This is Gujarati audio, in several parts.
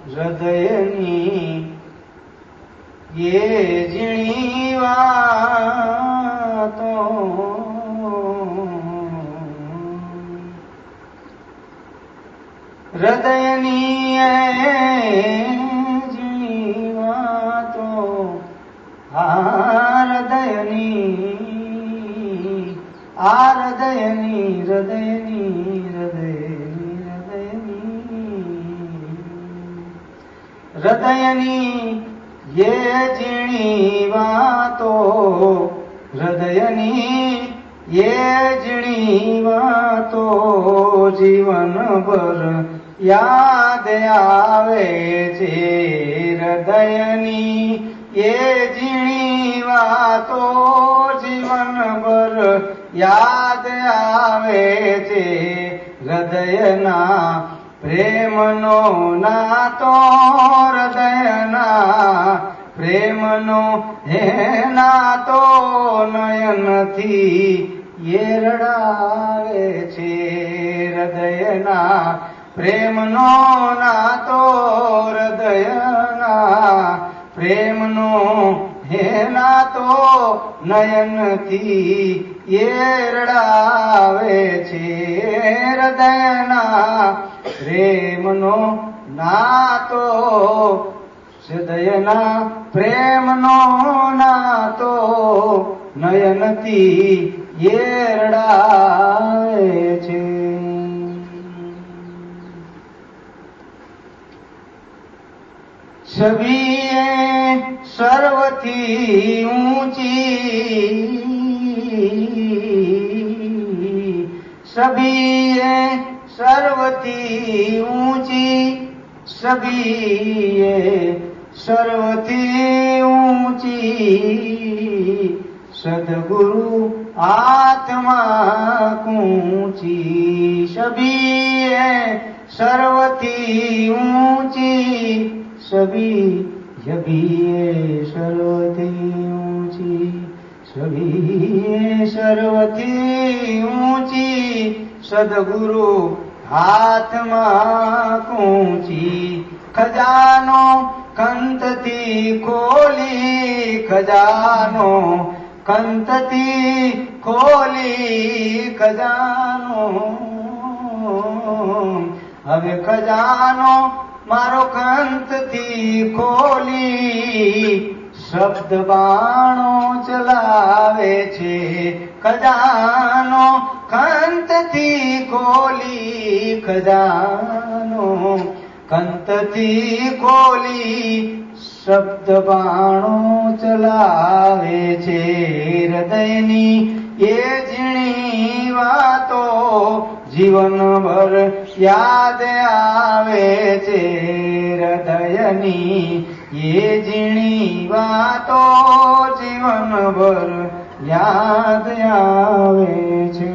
હૃદયની એ ઝીણી વાતો હૃદયની એ ઝીણી વાતો હૃદયની હૃદયની હૃદયની એ ઝીણી વાતો હૃદયની એ ઝીણી વાતો જીવનભર યાદ આવે છે. હૃદયની એ ઝીણી વાતો જીવનભર યાદ આવે છે. હૃદયના પ્રેમનો નાતો હૃદયના પ્રેમનો હે નાતો નયનથી એ રડાવે છે. હૃદયના પ્રેમનો નાતો હૃદયના પ્રેમનો હે નાતો નયનથી એ રડાવે છે. હૃદયના પ્રેમનો નાતો હૃદયના પ્રેમનો નાતો નયનથી એ રડાવે છે. છબી એ સર્વથી ઊંચી છબી એ સર્વથી ઊંચી છબી એ સર્વથી ઊંચી સદગુરુ આત્મા કૂંચી. છબી એ સર્વથી ઊંચી છબી સર્વથી ઊંચી છબી સર્વથી ઊંચી સદગુરુ હાથમાં કૂંચી. ખજાનો કંતથી ખોલી ખજાનો કંતથી ખોલી ખજાનો હવે ખજાનો મારો કંતથી ખોલી શબ્દ બાણો ચલાવે છે. ખજાનો કંતથી ખોલી ખજાનો કંતથી ખોલી શબ્દ બાણો ચલાવે છે. હૃદયની એ ઝીણી વાતો જીવનભર યાદ આવે છે. હૃદયની એ ઝીણી વાતો જીવનભર યાદ આવે છે.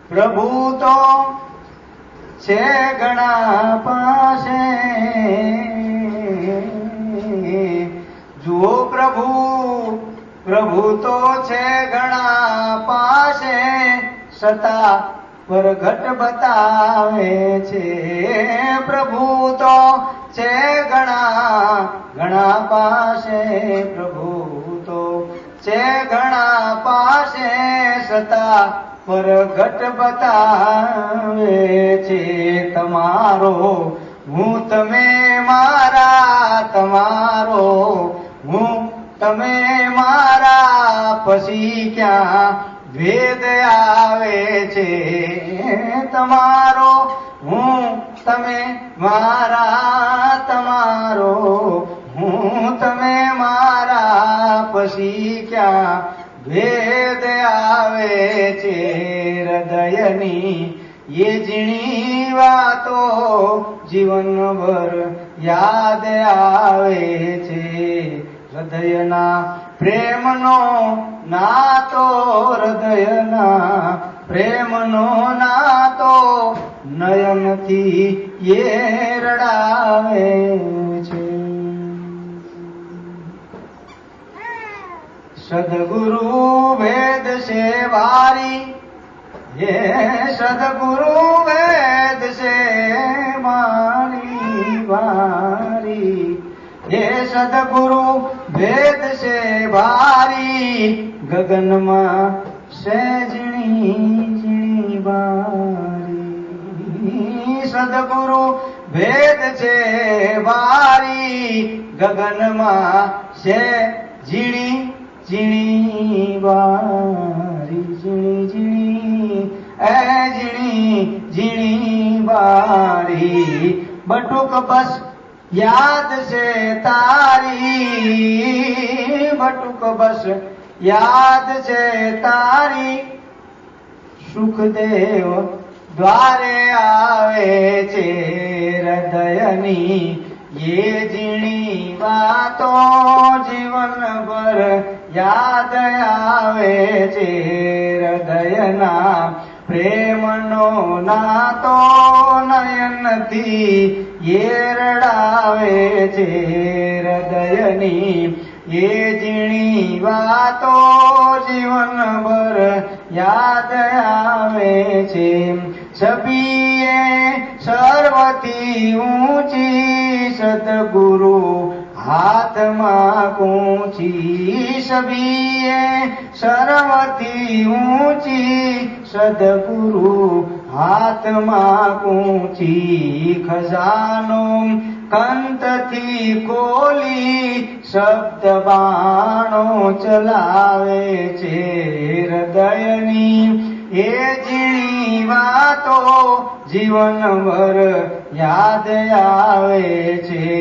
પ્રભુ તો છે ઘણા પાસે જુઓ પ્રભુ તો છે ઘણા પાસે સતા પરઘટ બતાવે છે. પ્રભુ તો છે ઘણા પાસે પ્રભુ તો છે ઘણા પાસે સતા પરઘટ બતાવે છે. તમારો હું તમે મારા તમારો હું તમે મારા પછી ક્યાં ભેદ આવે છે. તમારો હું તમે મારા તમારો હું તમે મારા પછી ક્યાં ભેદ આવે છે. હૃદયની એ ઝીણી વાતો જીવનભર યાદ આવે છે. હૃદયના પ્રેમનો નાતો હૃદયના પ્રેમનો નાતો નયનથી એ રડાવે છે. સદગુરુ વેદ છે વારી હે સદગુરુ વેદ છે સદગુરુ ભેદ છે ભારી, ગગનમાં છે ઝીણી ઝીણી બારી. સદગુરુ ભેદ છે ભારી, ગગનમાં છે ઝીણી ઝીણી બારી. ઝીણી ઝીણી ઝીણી ઝીણી બારી. બટુક બસ યાદ છે તારી, બટુક બસ યાદ છે તારી. સુખદેવ દ્વારે આવે છે હૃદયની, ये ઝીણી વાતો જીવનભર યાદ આવે છે. હૃદયના પ્રેમનો નાતો નયનથી એ રડાવે છે. હૃદયની એ ઝીણી વાતો જીવનભર યાદ આવે છે. છબીએ સર્વથી ઊંચી, સદગુરુ હાથમાં કૂંચી. છબીએ સર્વથી ઊંચી, સદગુરુ હાથમાં કૂંચી. ખજાનો કંતથી ખોલી, શબ્દ બાણો ચલાવે છે. હૃદયની એ ઝીણી વાતો જીવનભર યાદ આવે છે.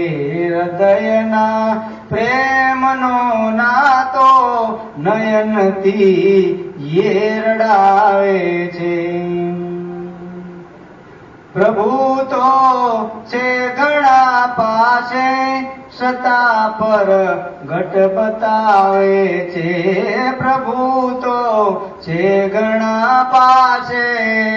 હૃદયના પ્રેમનો નાતો નયનથી એ રડાવે છે. પ્રભુ તો છે ઘણા પાસે, સતા પર ઘટ બતાવે છે. પ્રભુ તો છે ઘણા પાસે,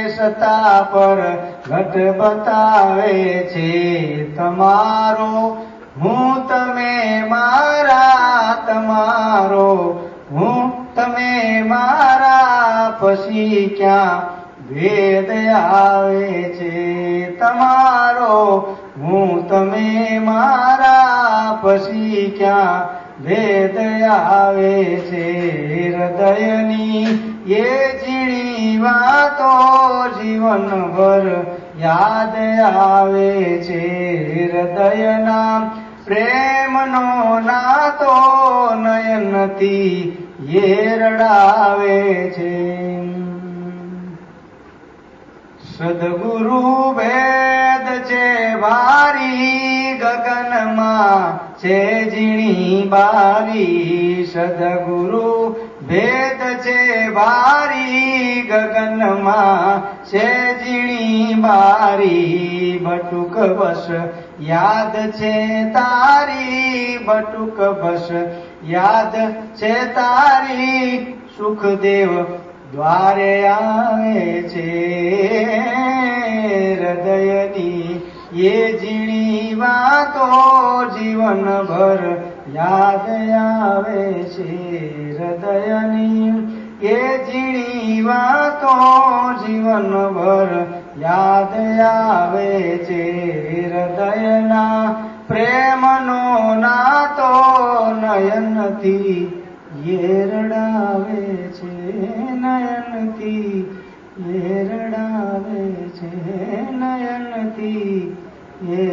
સતા પર ઘટ બતાવે છે. તમારો હું તમે મારા, તમારો હું તમે મારા, પછી ક્યાં ભેદ આવે છે. તમારો હું તમે મારા, પછી ક્યાં ભેદ આવે છે. હૃદયની એ ઝીણી વાતો જીવનભર યાદ આવે છે. હૃદયના પ્રેમનો નાતો નયનથી એ રડાવે છે. સદગુરુ ભેદ છે ભારી, ગગનમાં છે ઝીણી બારી. સદગુરુ ભેદ છે ભારી, ગગનમાં છે ઝીણી બારી. બટુક બસ યાદ છે તારી, બટુક બસ યાદ છે તારી. સુખદેવ દ્વારે આવે છે. હૃદયની એ ઝીણી વાતો જીવનભર યાદ આવે છે. હૃદયની એ ઝીણી વાતો જીવનભર યાદ આવે છે. હૃદયના પ્રેમનો નાતો નયનથી એ રડાવે છે. નયનથી એ રડાવે છે. નયનથી એ